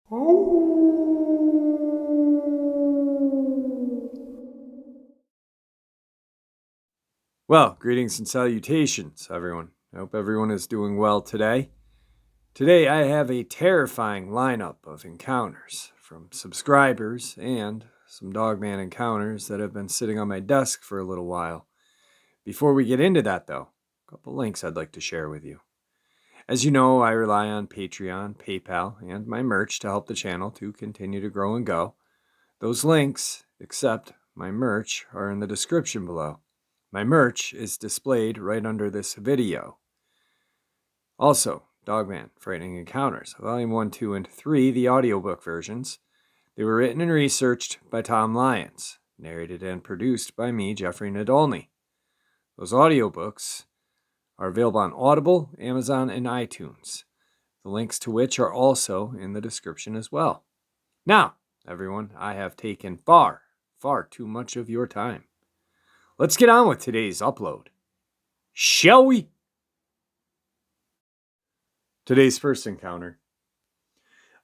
Well, greetings and salutations, everyone. I hope everyone is doing well today. Today, I have a terrifying lineup of encounters from subscribers and some Dogman encounters that have been sitting on my desk for a little while. Before we get into that, though, a couple links I'd like to share with you. As you know, I rely on Patreon, PayPal, and my merch to help the channel to continue to grow and go. Those links, except my merch, are in the description below. My merch is displayed right under this video. Also, Dogman, Frightening Encounters, Volume 1, 2, and 3, the audiobook versions. They were written and researched by Tom Lyons, narrated and produced by me, Jeffrey Nadolny. Those audiobooks are available on Audible, Amazon, and iTunes, the links to which are also in the description as well. Now, everyone, I have taken far too much of your time. Let's get on with today's upload, shall we? Today's first encounter.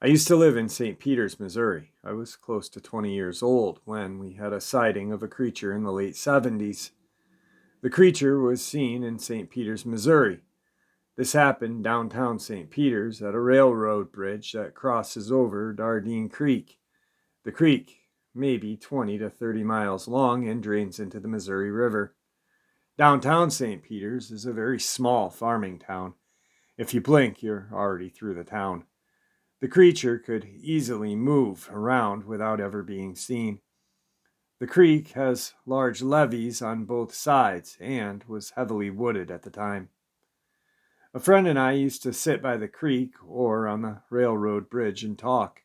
I used to live in St. Peters, Missouri. I was close to 20 years old when we had a sighting of a creature in the late 70s. The creature was seen in St. Peters, Missouri. This happened downtown St. Peters at a railroad bridge that crosses over Dardine Creek. The creek may be 20 to 30 miles long and drains into the Missouri River. Downtown St. Peters is a very small farming town. If you blink, you're already through the town. The creature could easily move around without ever being seen. The creek has large levees on both sides and was heavily wooded at the time. A friend and I used to sit by the creek or on the railroad bridge and talk.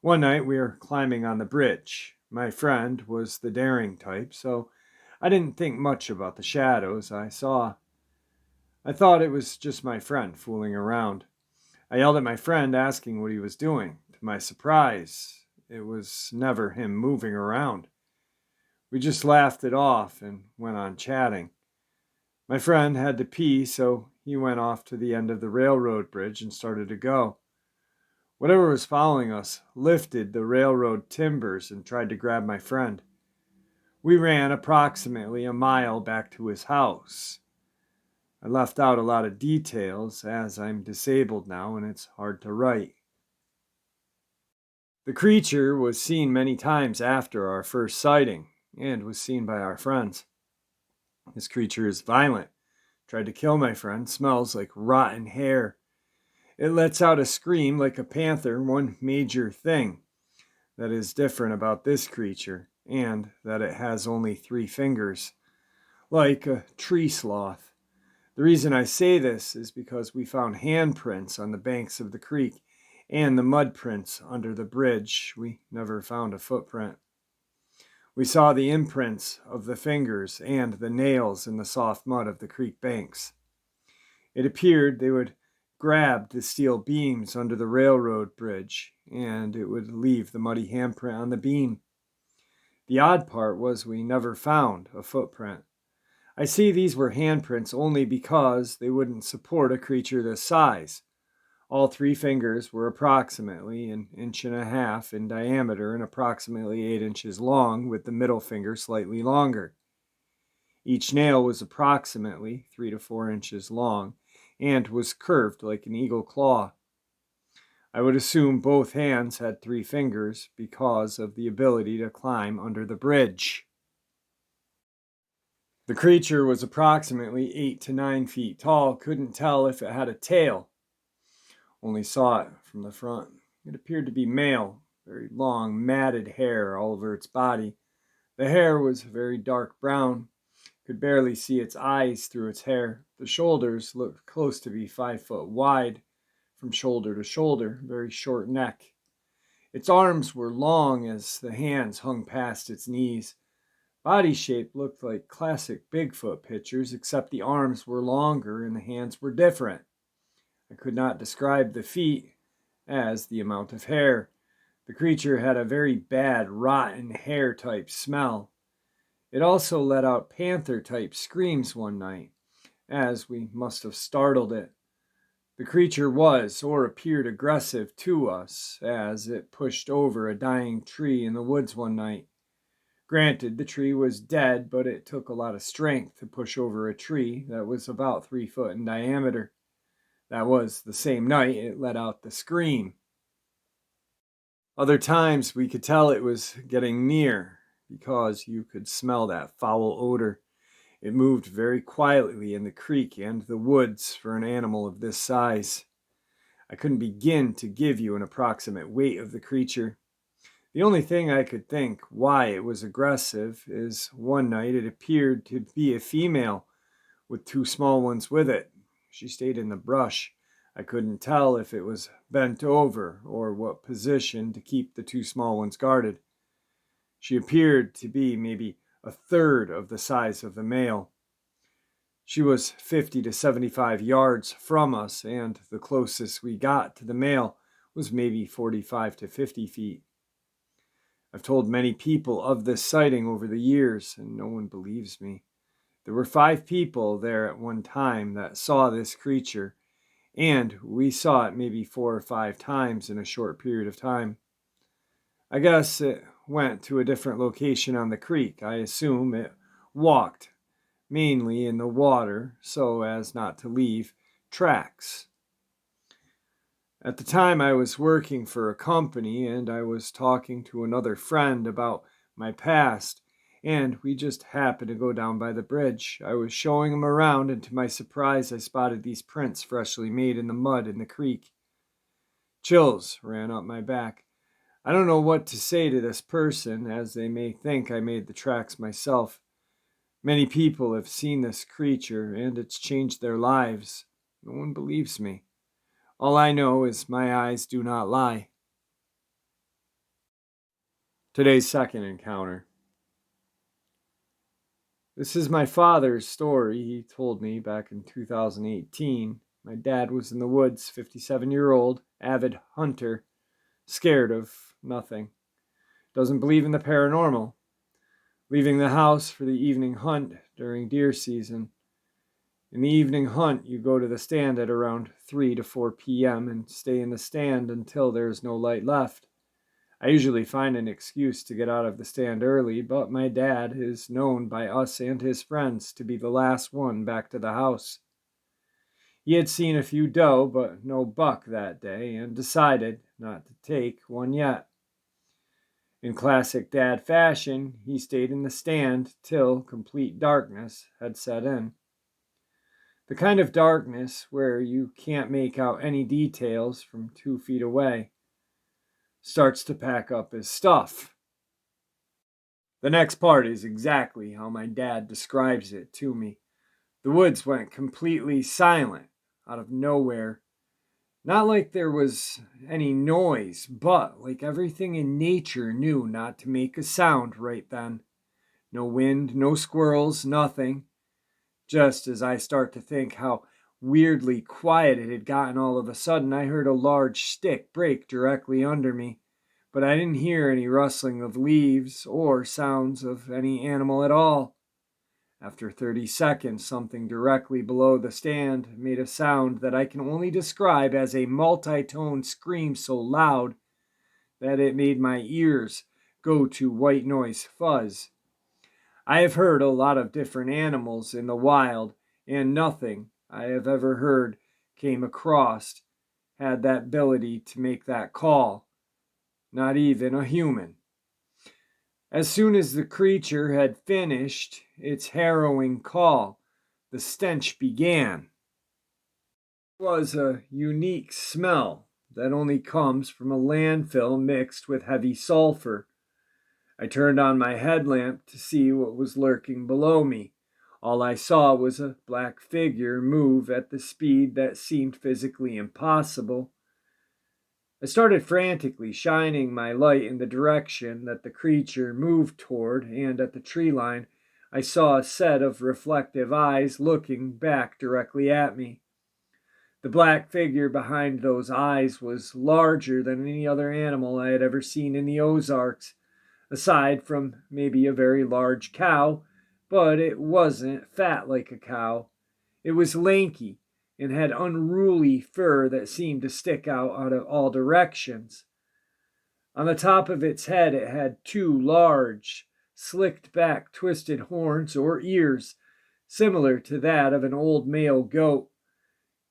One night we were climbing on the bridge. My friend was the daring type, so I didn't think much about the shadows I saw. I thought it was just my friend fooling around. I yelled at my friend asking what he was doing. To my surprise, it was never him moving around. We just laughed it off and went on chatting. My friend had to pee, so he went off to the end of the railroad bridge and started to go. Whatever was following us lifted the railroad timbers and tried to grab my friend. We ran approximately a mile back to his house. I left out a lot of details as I'm disabled now and it's hard to write. The creature was seen many times after our first sighting and was seen by our friends. This creature is violent. Tried to kill my friend, smells like rotten hair. It lets out a scream like a panther. One major thing that is different about this creature, and that it has only 3 fingers, like a tree sloth. The reason I say this is because we found handprints on the banks of the creek and the mud prints under the bridge. We never found a footprint. We saw the imprints of the fingers and the nails in the soft mud of the creek banks. It appeared they would grab the steel beams under the railroad bridge, and it would leave the muddy handprint on the beam. The odd part was we never found a footprint. I see these were handprints only because they wouldn't support a creature this size. All 3 fingers were approximately 1.5 inches in diameter and approximately 8 inches long, with the middle finger slightly longer. Each nail was approximately 3 to 4 inches long and was curved like an eagle claw. I would assume both hands had 3 fingers because of the ability to climb under the bridge. The creature was approximately 8 to 9 feet tall. Couldn't tell if it had a tail. Only saw it from the front. It appeared to be male, very long, matted hair all over its body. The hair was very dark brown. Could barely see its eyes through its hair. The shoulders looked close to be 5 foot wide from shoulder to shoulder, very short neck. Its arms were long as the hands hung past its knees. Body shape looked like classic Bigfoot pictures, except the arms were longer and the hands were different. I could not describe the feet as the amount of hair. The creature had a very bad, rotten hair type smell. It also let out panther type screams one night, as we must have startled it. The creature was or appeared aggressive to us as it pushed over a dying tree in the woods one night. Granted, the tree was dead, but it took a lot of strength to push over a tree that was about 3 foot in diameter. That was the same night it let out the scream. Other times we could tell it was getting near because you could smell that foul odor. It moved very quietly in the creek and the woods for an animal of this size. I couldn't begin to give you an approximate weight of the creature. The only thing I could think why it was aggressive is one night it appeared to be a female with 2 small ones with it. She stayed in the brush. I couldn't tell if it was bent over or what position to keep the 2 small ones guarded. She appeared to be maybe a third of the size of the male. She was 50 to 75 yards from us, and the closest we got to the male was maybe 45 to 50 feet. I've told many people of this sighting over the years, and no one believes me. There were 5 people there at one time that saw this creature, and we saw it maybe 4 or 5 times in a short period of time. I guess it went to a different location on the creek. I assume it walked mainly in the water so as not to leave tracks. At the time I was working for a company and I was talking to another friend about my past, and we just happened to go down by the bridge. I was showing him around, and to my surprise I spotted these prints freshly made in the mud in the creek. Chills ran up my back. I don't know what to say to this person, as they may think I made the tracks myself. Many people have seen this creature, and it's changed their lives. No one believes me. All I know is my eyes do not lie. Today's second encounter. This is my father's story. He told me back in 2018. My dad was in the woods, 57-year-old, avid hunter, scared of nothing. Doesn't believe in the paranormal. Leaving the house for the evening hunt during deer season. In the evening hunt, you go to the stand at around 3 to 4 p.m. and stay in the stand until there's no light left. I usually find an excuse to get out of the stand early, but my dad is known by us and his friends to be the last one back to the house. He had seen a few doe, but no buck that day, and decided not to take one yet. In classic dad fashion, he stayed in the stand till complete darkness had set in. The kind of darkness where you can't make out any details from 2 feet away. Starts to pack up his stuff. The next part is exactly how my dad describes it to me. The woods went completely silent out of nowhere. Not like there was any noise, but like everything in nature knew not to make a sound right then. No wind, no squirrels, nothing. Just as I start to think how weirdly quiet it had gotten all of a sudden, I heard a large stick break directly under me, but I didn't hear any rustling of leaves or sounds of any animal at all. After 30 seconds, something directly below the stand made a sound that I can only describe as a multi-tone scream so loud that it made my ears go to white noise fuzz. I have heard a lot of different animals in the wild, and nothing I have ever heard came across had that ability to make that call. Not even a human. As soon as the creature had finished its harrowing call, the stench began. It was a unique smell that only comes from a landfill mixed with heavy sulfur. I turned on my headlamp to see what was lurking below me. All I saw was a black figure move at the speed that seemed physically impossible. I started frantically shining my light in the direction that the creature moved toward, and at the tree line, I saw a set of reflective eyes looking back directly at me. The black figure behind those eyes was larger than any other animal I had ever seen in the Ozarks, aside from maybe a very large cow, but it wasn't fat like a cow. It was lanky, and had unruly fur that seemed to stick out of all directions. On the top of its head, it had two large, slicked back, twisted horns or ears, similar to that of an old male goat.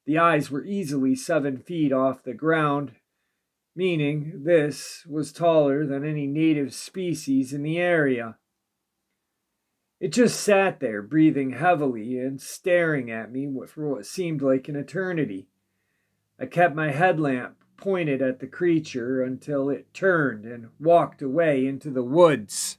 The eyes were easily 7 feet off the ground, meaning this was taller than any native species in the area. It just sat there, breathing heavily and staring at me for what seemed like an eternity. I kept my headlamp pointed at the creature until it turned and walked away into the woods.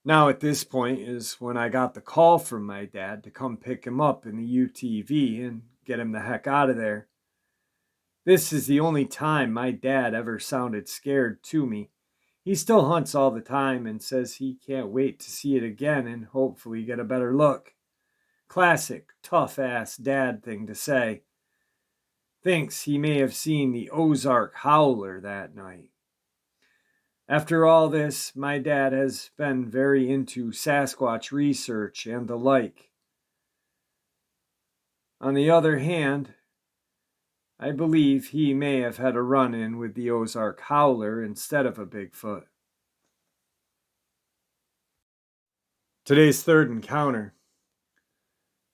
Now, at this point is when I got the call from my dad to come pick him up in the UTV and get him the heck out of there. This is the only time my dad ever sounded scared to me. He still hunts all the time and says he can't wait to see it again and hopefully get a better look. Classic, tough-ass dad thing to say. Thinks he may have seen the Ozark howler that night. After all this, my dad has been very into Sasquatch research and the like. On the other hand, I believe he may have had a run-in with the Ozark howler instead of a Bigfoot. Today's third encounter.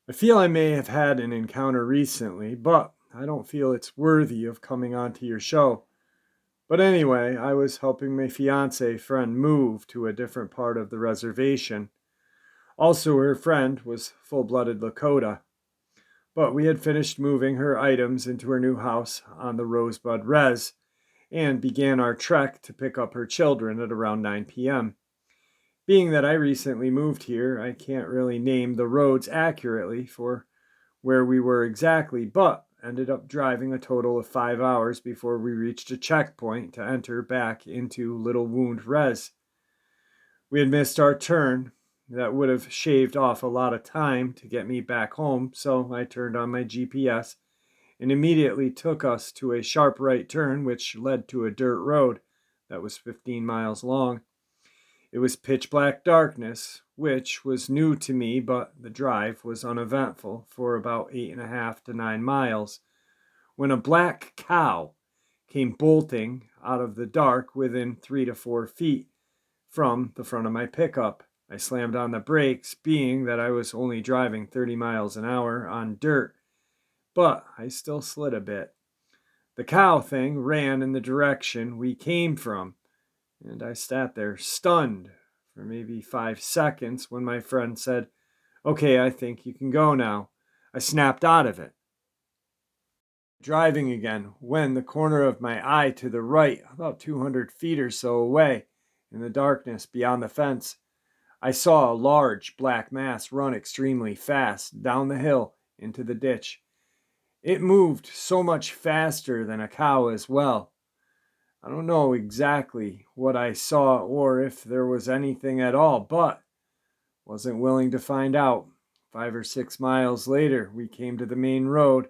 I feel I may have had an encounter recently, but I don't feel it's worthy of coming onto your show. But anyway, I was helping my fiance friend move to a different part of the reservation. Also, her friend was full-blooded Lakota. But we had finished moving her items into her new house on the Rosebud Res and began our trek to pick up her children at around 9 p.m. Being that I recently moved here, I can't really name the roads accurately for where we were exactly, but ended up driving a total of 5 hours before we reached a checkpoint to enter back into Little Wound Res. We had missed our turn. That would have shaved off a lot of time to get me back home, so I turned on my GPS and immediately took us to a sharp right turn which led to a dirt road that was 15 miles long. It was pitch black darkness, which was new to me, but the drive was uneventful for about 8.5 to 9 miles, when a black cow came bolting out of the dark within 3 to 4 feet from the front of my pickup. I slammed on the brakes, being that I was only driving 30 miles an hour on dirt, but I still slid a bit. The cow thing ran in the direction we came from, and I sat there stunned for maybe 5 seconds when my friend said, "Okay, I think you can go now." I snapped out of it, driving again, when the corner of my eye to the right, about 200 feet or so away, in the darkness beyond the fence, I saw a large black mass run extremely fast down the hill into the ditch. It moved so much faster than a cow as well. I don't know exactly what I saw or if there was anything at all, but wasn't willing to find out. 5 or 6 miles later, we came to the main road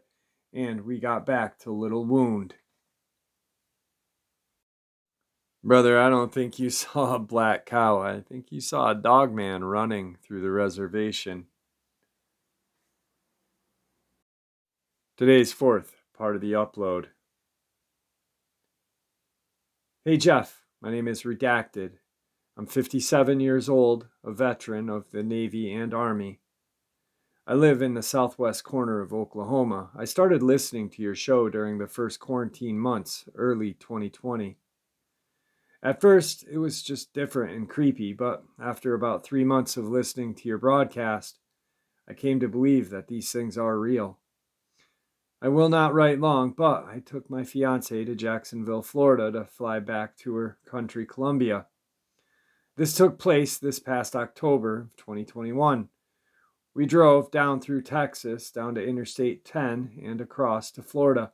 and we got back to Little Wound. Brother, I don't think you saw a black cow. I think you saw a Dogman running through the reservation. Today's fourth part of the upload. Hey Jeff, my name is Redacted. I'm 57 years old, a veteran of the Navy and Army. I live in the southwest corner of Oklahoma. I started listening to your show during the first quarantine months, early 2020. At first, it was just different and creepy, but after about 3 months of listening to your broadcast, I came to believe that these things are real. I will not write long, but I took my fiancée to Jacksonville, Florida to fly back to her country, Columbia. This took place this past October of 2021. We drove down through Texas, down to Interstate 10, and across to Florida.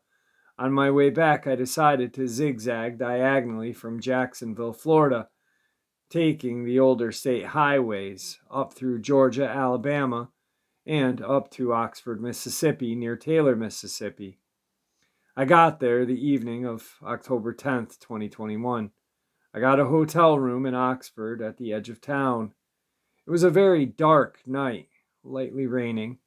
On my way back, I decided to zigzag diagonally from Jacksonville, Florida, taking the older state highways up through Georgia, Alabama, and up to Oxford, Mississippi, near Taylor, Mississippi. I got there the evening of October 10th, 2021. I got a hotel room in Oxford at the edge of town. It was a very dark night, lightly raining.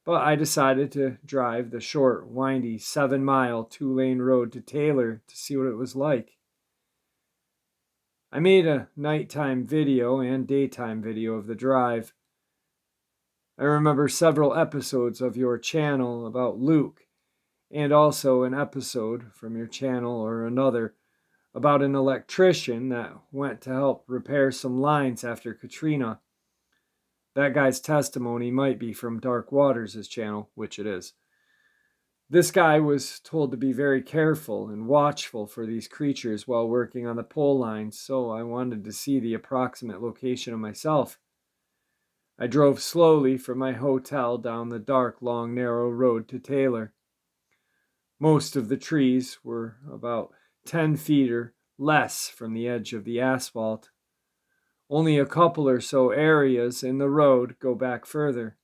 but I decided to drive the short, windy 7-mile, 2-lane road to Taylor to see what it was like. I made a nighttime video and daytime video of the drive. I remember several episodes of your channel about Luke, and also an episode from your channel or another about an electrician that went to help repair some lines after Katrina. That guy's testimony might be from Dark Waters' channel, which it is. This guy was told to be very careful and watchful for these creatures while working on the pole lines, so I wanted to see the approximate location of myself. I drove slowly from my hotel down the dark, long, narrow road to Taylor. Most of the trees were about 10 feet or less from the edge of the asphalt. Only a couple or so areas in the road go back further.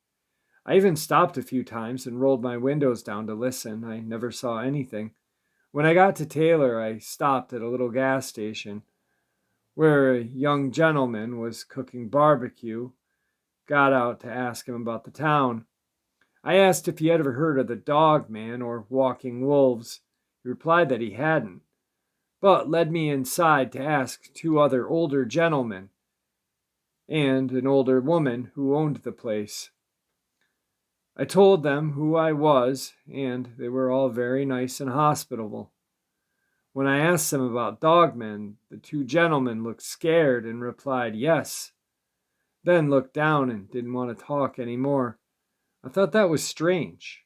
I even stopped a few times and rolled my windows down to listen. I never saw anything. When I got to Taylor, I stopped at a little gas station where a young gentleman was cooking barbecue. Got out to ask him about the town. I asked if he had ever heard of the Dogman or walking wolves. He replied that he hadn't, but led me inside to ask two other older gentlemen and an older woman who owned the place. I told them who I was, and they were all very nice and hospitable. When I asked them about Dogman, the two gentlemen looked scared and replied yes, then looked down and didn't want to talk anymore. I thought that was strange.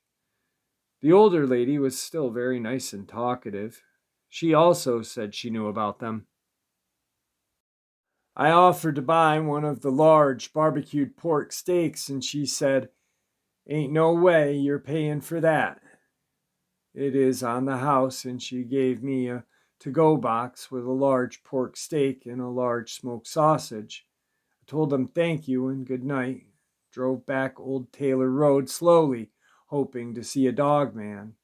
The older lady was still very nice and talkative. She also said she knew about them. I offered to buy one of the large barbecued pork steaks, and she said, "Ain't no way you're paying for that. It is on the house," and she gave me a to-go box with a large pork steak and a large smoked sausage. I told them thank you and good night. Drove back Old Taylor Road slowly, hoping to see a Dogman.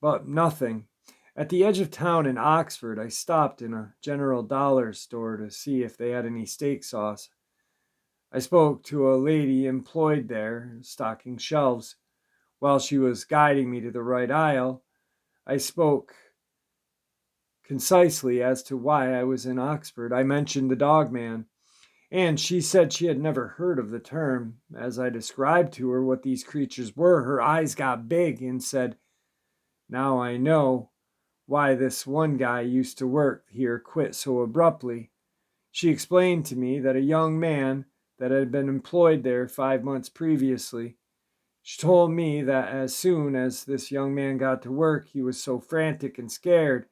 But nothing. At the edge of town in Oxford, I stopped in a General Dollar store to see if they had any steak sauce. I spoke to a lady employed there, stocking shelves. While she was guiding me to the right aisle, I spoke concisely as to why I was in Oxford. I mentioned the Dogman, and she said she had never heard of the term. As I described to her what these creatures were, her eyes got big and said, "Now I know why this one guy used to work here quit so abruptly." She explained to me that a young man that had been employed there 5 months previously. She told me that as soon as this young man got to work, he was so frantic and scared,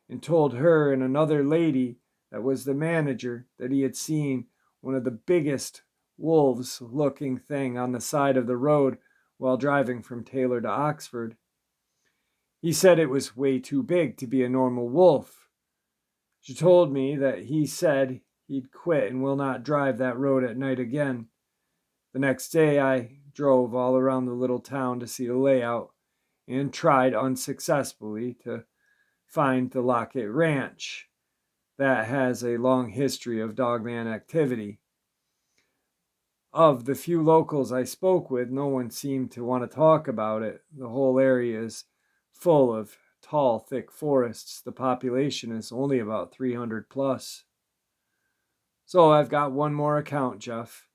and told her and another lady that was the manager that he had seen one of the biggest wolves-looking thing on the side of the road while driving from Taylor to Oxford. He said it was way too big to be a normal wolf. She told me that he said he'd quit and will not drive that road at night again. The next day I drove all around the little town to see the layout and tried unsuccessfully to find the Lockett Ranch that has a long history of Dogman activity. Of the few locals I spoke with, no one seemed to want to talk about it. The whole area is full of tall, thick forests. The population is only about 300 plus. So I've got one more account, Jeff.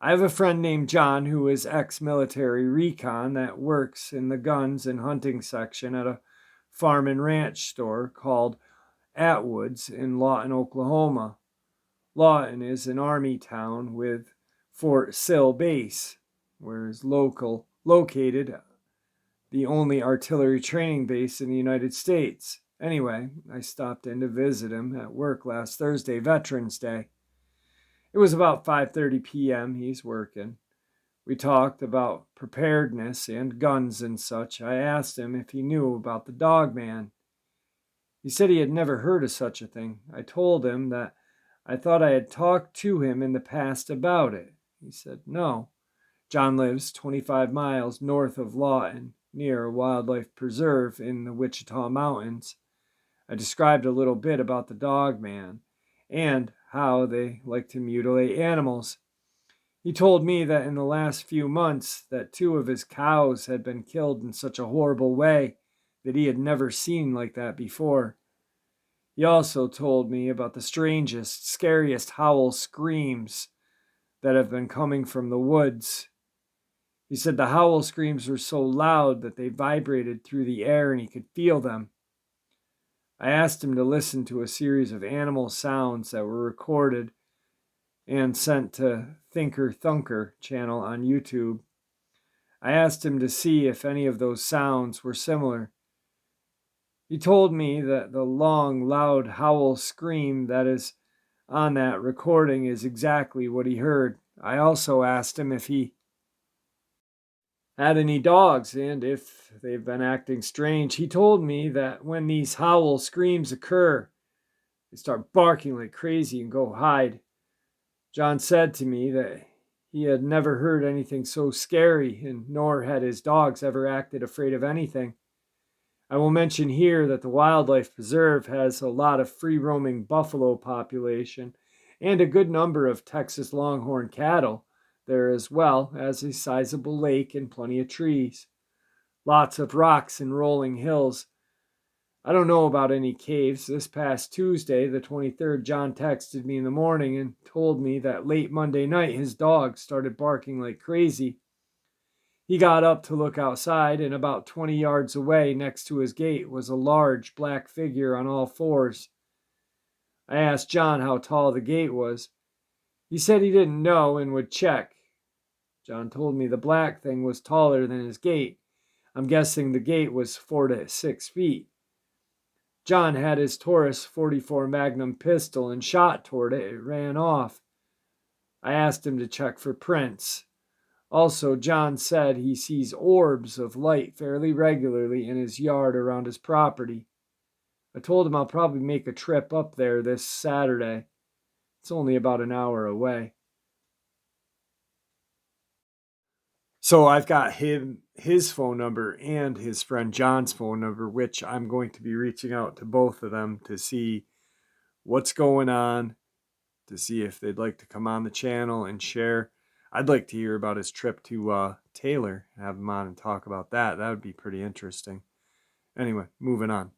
I have a friend named John who is ex-military recon that works in the guns and hunting section at a farm and ranch store called Atwood's in Lawton, Oklahoma. Lawton is an army town with Fort Sill Base, where is located the only artillery training base in the United States. Anyway, I stopped in to visit him at work last Thursday, Veterans Day. It was about 5:30 p.m. He's working. We talked about preparedness and guns and such. I asked him if he knew about the Dogman. He said he had never heard of such a thing. I told him that I thought I had talked to him in the past about it. He said no. John lives 25 miles north of Lawton, near a wildlife preserve in the Wichita Mountains. I described a little bit about the Dogman and how they like to mutilate animals. He told me that in the last few months that two of his cows had been killed in such a horrible way that he had never seen like that before. He also told me about the strangest, scariest howl screams that have been coming from the woods. He said the howl screams were so loud that they vibrated through the air and he could feel them. I asked him to listen to a series of animal sounds that were recorded and sent to Thinker Thunker channel on YouTube. I asked him to see if any of those sounds were similar. He told me that the long, loud howl scream that is on that recording is exactly what he heard. I also asked him if he had any dogs and if they've been acting strange. He told me that when these howl screams occur, they start barking like crazy and go hide. John said to me that he had never heard anything so scary, and nor had his dogs ever acted afraid of anything. I will mention here that the wildlife preserve has a lot of free-roaming buffalo population and a good number of Texas longhorn cattle there, as well as a sizable lake and plenty of trees. Lots of rocks and rolling hills. I don't know about any caves. This past Tuesday, the 23rd, John texted me in the morning and told me that late Monday night his dog started barking like crazy. He got up to look outside, and about 20 yards away, next to his gate, was a large black figure on all fours. I asked John how tall the gate was. He said he didn't know and would check. John told me the black thing was taller than his gate. I'm guessing the gate was 4 to 6 feet. John had his Taurus 44 Magnum pistol and shot toward it. It ran off. I asked him to check for prints. Also, John said he sees orbs of light fairly regularly in his yard around his property. I told him I'll probably make a trip up there this Saturday. It's only about an hour away. So I've got his phone number and his friend John's phone number, which I'm going to be reaching out to both of them to see what's going on, to see if they'd like to come on the channel and share. I'd like to hear about his trip to Taylor, have him on and talk about that. That would be pretty interesting. Anyway, moving on.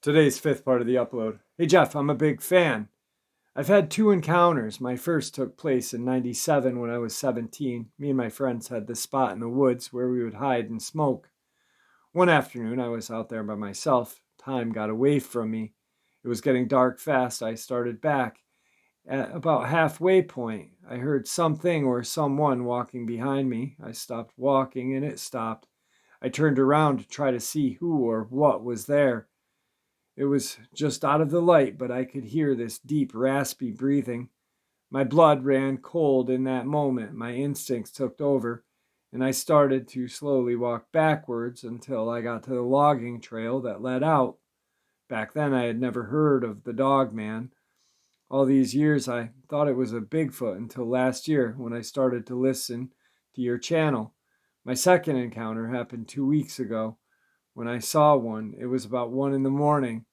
Today's fifth part of the upload. Hey Jeff, I'm a big fan. I've had two encounters. My first took place in '97 when I was 17. Me and my friends had this spot in the woods where we would hide and smoke. One afternoon, I was out there by myself. Time got away from me. It was getting dark fast. I started back. At about halfway point, I heard something or someone walking behind me. I stopped walking and it stopped. I turned around to try to see who or what was there. It was just out of the light, but I could hear this deep, raspy breathing. My blood ran cold in that moment. My instincts took over, and I started to slowly walk backwards until I got to the logging trail that led out. Back then, I had never heard of the Dogman. All these years, I thought it was a Bigfoot until last year when I started to listen to your channel. My second encounter happened 2 weeks ago. When I saw one, it was about 1 in the morning.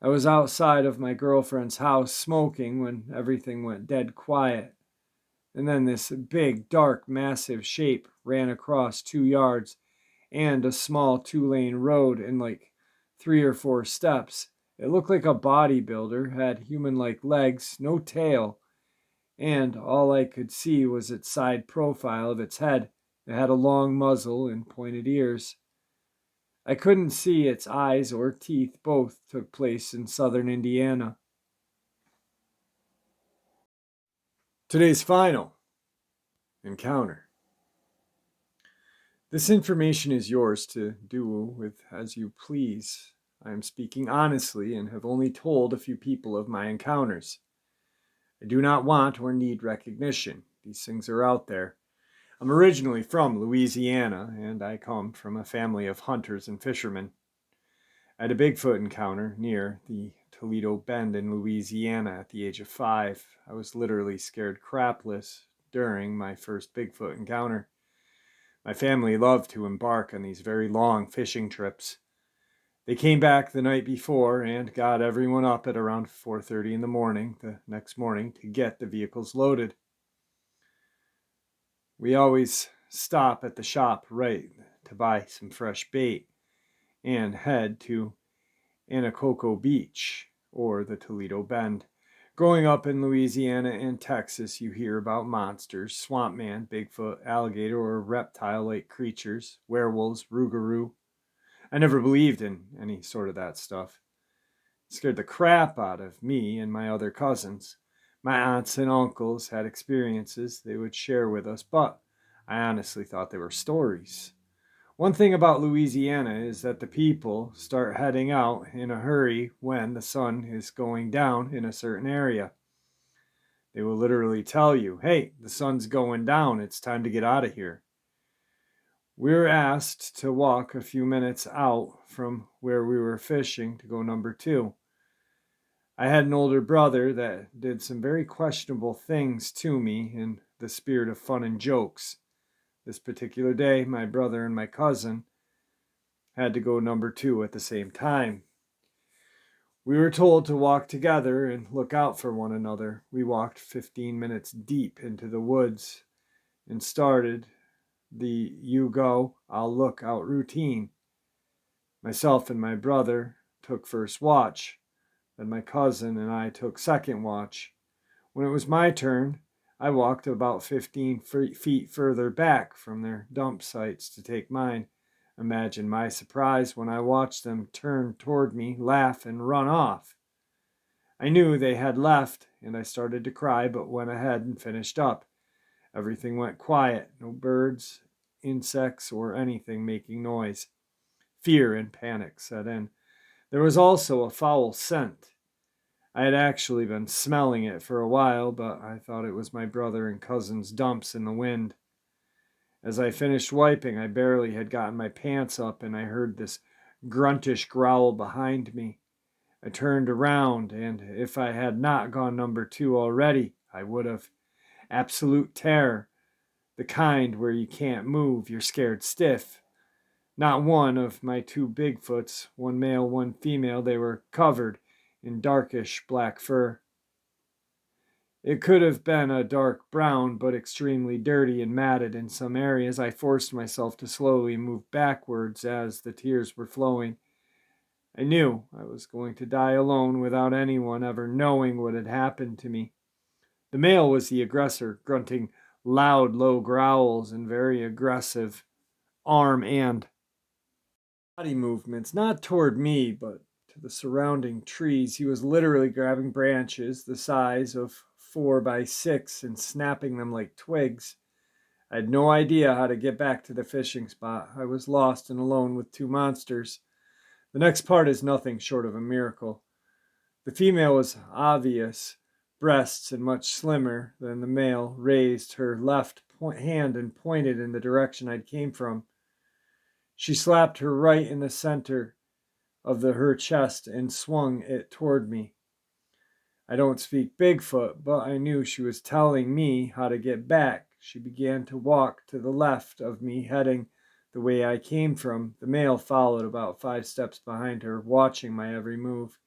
I was outside of my girlfriend's house smoking when everything went dead quiet. And then this big, dark, massive shape ran across 2 yards and a small 2-lane road in like 3 or 4 steps. It looked like a bodybuilder, had human-like legs, no tail, and all I could see was its side profile of its head. It had a long muzzle and pointed ears. I couldn't see its eyes or teeth. Both took place in southern Indiana. Today's final encounter. This information is yours to do with as you please. I am speaking honestly and have only told a few people of my encounters. I do not want or need recognition. These things are out there. I'm originally from Louisiana, and I come from a family of hunters and fishermen. I had a Bigfoot encounter near the Toledo Bend in Louisiana at the age of 5. I was literally scared crapless during my first Bigfoot encounter. My family loved to embark on these very long fishing trips. They came back the night before and got everyone up at around 4:30 in the morning the next morning to get the vehicles loaded. We always stop at the shop right to buy some fresh bait and head to Anacoco Beach or the Toledo Bend. Growing up in Louisiana and Texas, you hear about monsters, swamp man, Bigfoot, alligator, or reptile-like creatures, werewolves, rougarou. I never believed in any sort of that stuff. It scared the crap out of me and my other cousins. My aunts and uncles had experiences they would share with us, but I honestly thought they were stories. One thing about Louisiana is that the people start heading out in a hurry when the sun is going down in a certain area. They will literally tell you, hey, the sun's going down, it's time to get out of here. We were asked to walk a few minutes out from where we were fishing to go number 2. I had an older brother that did some very questionable things to me in the spirit of fun and jokes. This particular day, my brother and my cousin had to go number 2 at the same time. We were told to walk together and look out for one another. We walked 15 minutes deep into the woods and started the you go, I'll look out routine. Myself and my brother took first watch, then my cousin and I took second watch. When it was my turn, I walked about 15 feet further back from their dump sites to take mine. Imagine my surprise when I watched them turn toward me, laugh, and run off. I knew they had left, and I started to cry, but went ahead and finished up. Everything went quiet, no birds, insects, or anything making noise. Fear and panic set in. There was also a foul scent. I had actually been smelling it for a while, but I thought it was my brother and cousin's dumps in the wind. As I finished wiping, I barely had gotten my pants up and I heard this gruntish growl behind me. I turned around, and if I had not gone number 2 already, I would have. Absolute terror. The kind where you can't move, you're scared stiff. Not one of my 2 Bigfoots, one male, one female, they were covered in darkish black fur. It could have been a dark brown, but extremely dirty and matted in some areas. I forced myself to slowly move backwards as the tears were flowing. I knew I was going to die alone without anyone ever knowing what had happened to me. The male was the aggressor, grunting loud, low growls and very aggressive arm and body movements, not toward me, but to the surrounding trees. He was literally grabbing branches the size of 4 by 6 and snapping them like twigs. I had no idea how to get back to the fishing spot. I was lost and alone with 2 monsters. The next part is nothing short of a miracle. The female was obvious breasts and much slimmer than the male, raised her left hand and pointed in the direction I came from. She slapped her right in the center of her chest and swung it toward me. I don't speak Bigfoot, but I knew she was telling me how to get back. She began to walk to the left of me, heading the way I came from. The male followed about 5 steps behind her, watching my every move.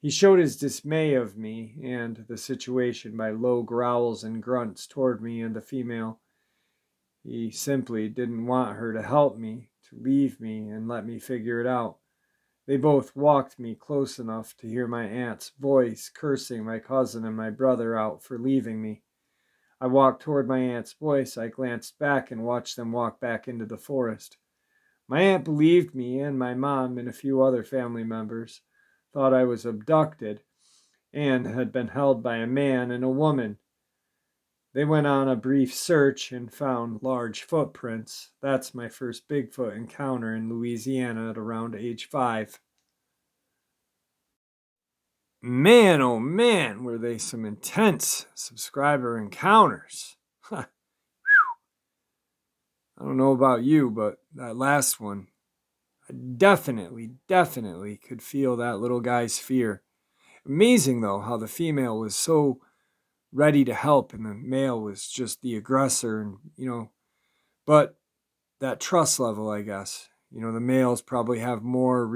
He showed his dismay of me and the situation by low growls and grunts toward me and the female. He simply didn't want her to help me, to leave me and let me figure it out. They both walked me close enough to hear my aunt's voice cursing my cousin and my brother out for leaving me. I walked toward my aunt's voice. I glanced back and watched them walk back into the forest. My aunt believed me, and my mom and a few other family members thought I was abducted and had been held by a man and a woman. They went on a brief search and found large footprints. That's my first Bigfoot encounter in Louisiana at around age 5. Man, oh man, were they some intense subscriber encounters. I don't know about you, but that last one, I definitely could feel that little guy's fear. Amazing, though, how the female was so ready to help and the male was just the aggressor, and but that trust level, I guess. The males probably have more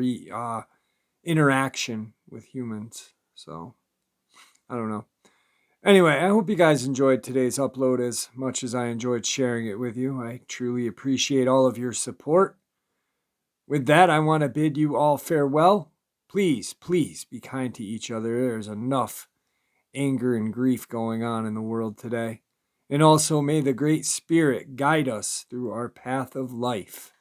interaction with humans. So, I don't know. Anyway, I hope you guys enjoyed today's upload as much as I enjoyed sharing it with you. I truly appreciate all of your support. With that, I want to bid you all farewell. Please, please be kind to each other. There's enough anger and grief going on in the world today. And also, may the Great Spirit guide us through our path of life.